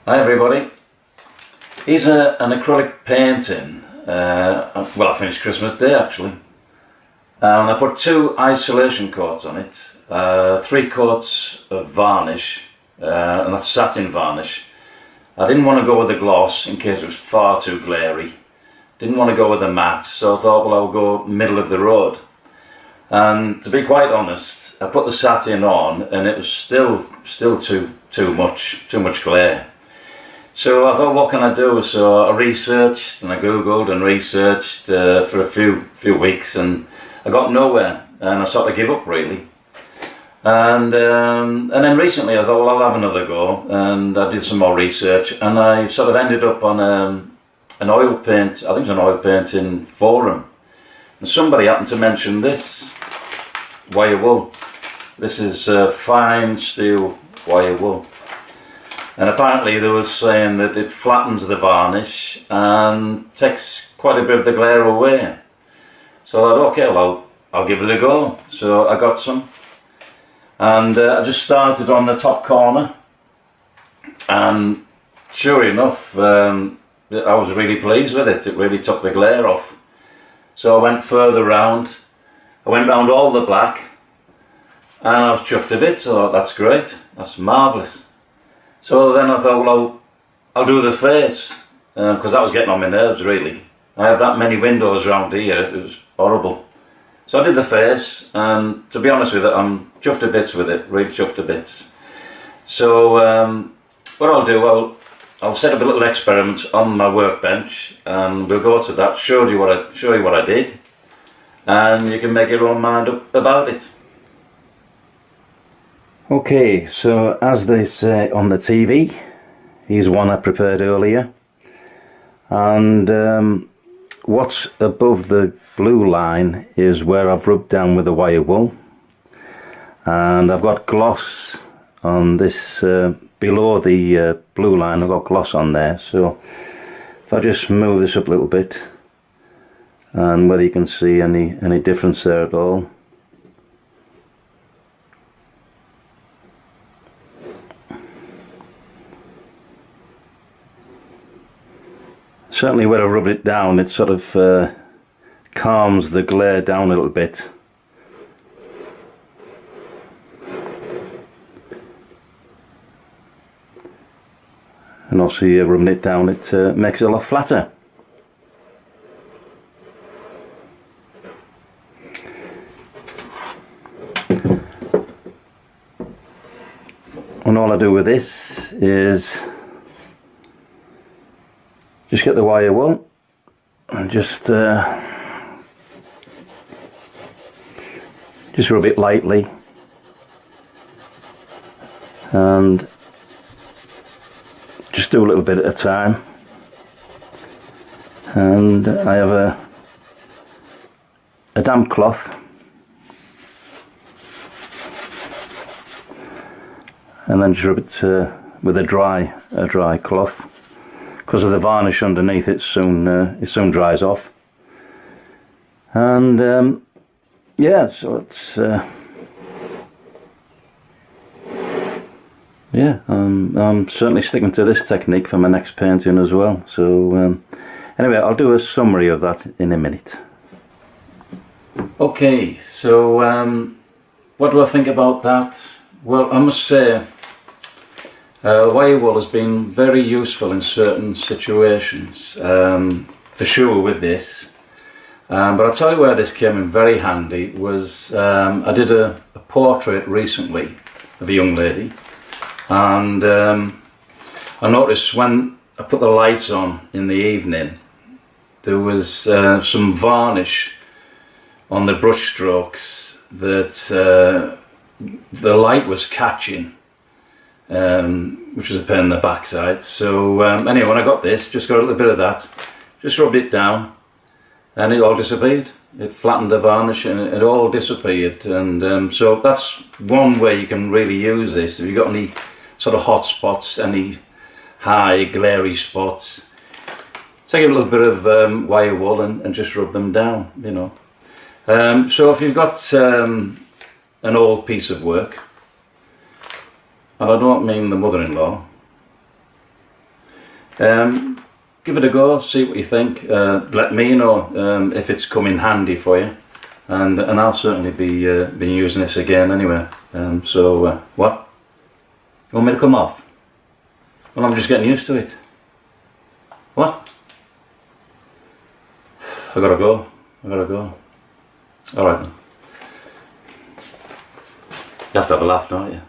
Hi everybody. Here's an acrylic painting. Well, I finished Christmas Day actually. And I put 2 isolation coats on it, 3 coats of varnish, and that's satin varnish. I didn't want to go with the gloss in case it was far too glary. Didn't want to go with the matte, so I thought, well, I'll go middle of the road. And to be quite honest, I put the satin on and it was still too much glare. So I thought, what can I do? So I researched and I googled and researched for a few weeks, and I got nowhere, and I sort of gave up really. And then recently I thought, well, I'll have another go, and I did some more research, and I sort of ended up on an oil paint. I think it was an oil painting forum, and somebody happened to mention this wire wool. This is fine steel wire wool. And apparently they were saying that it flattens the varnish and takes quite a bit of the glare away. So I thought, okay, well, I'll give it a go. So I got some. And I just started on the top corner. And sure enough, I was really pleased with it. It really took the glare off. So I went further round. I went round all the black. And I was chuffed a bit, so that's great. That's marvellous. So then I thought, well, I'll do the face, because that was getting on my nerves really. I have that many windows around here, it was horrible. So I did the face, and to be honest with it, I'm chuffed to bits with it, really chuffed to bits. So what I'll do, I'll set up a little experiment on my workbench, and we'll go to that, show you what I did, and you can make your own mind up about it. Okay, so as they say on the TV, here's one I prepared earlier, and what's above the blue line is where I've rubbed down with the wire wool, and I've got gloss on this, below the blue line. I've got gloss on there, so if I just move this up a little bit, and whether you can see any difference there at all. Certainly where I rub it down, it sort of calms the glare down a little bit. And also rubbing it down, it makes it a lot flatter. And all I do with this is just get the wire wool and just rub it lightly, and just do a little bit at a time. And I have a damp cloth, and then just rub it with a dry cloth. Because of the varnish underneath, it soon dries off. And yeah, so it's yeah, I'm certainly sticking to this technique for my next painting as well. So anyway, I'll do a summary of that in a minute. Okay, so what do I think about that? Well, I must say, wire wool has been very useful in certain situations, for sure with this. But I'll tell you where this came in very handy was, I did a portrait recently of a young lady, and I noticed when I put the lights on in the evening, there was some varnish on the brush strokes that the light was catching. Which was a pain in the backside. So anyway, when I got this, just got a little bit of that, just rubbed it down, and it all disappeared. It flattened the varnish and it all disappeared. And so that's one way you can really use this. If you've got any sort of hot spots, any high glary spots, take a little bit of wire wool and just rub them down, you know. So if you've got an old piece of work, and I don't mean the mother-in-law, Give it a go, see what you think. Let me know if it's come in handy for you, and I'll certainly be using this again anyway. What? You want me to come off? Well, I'm just getting used to it. What? I gotta go. Alright then. You have to have a laugh, don't you?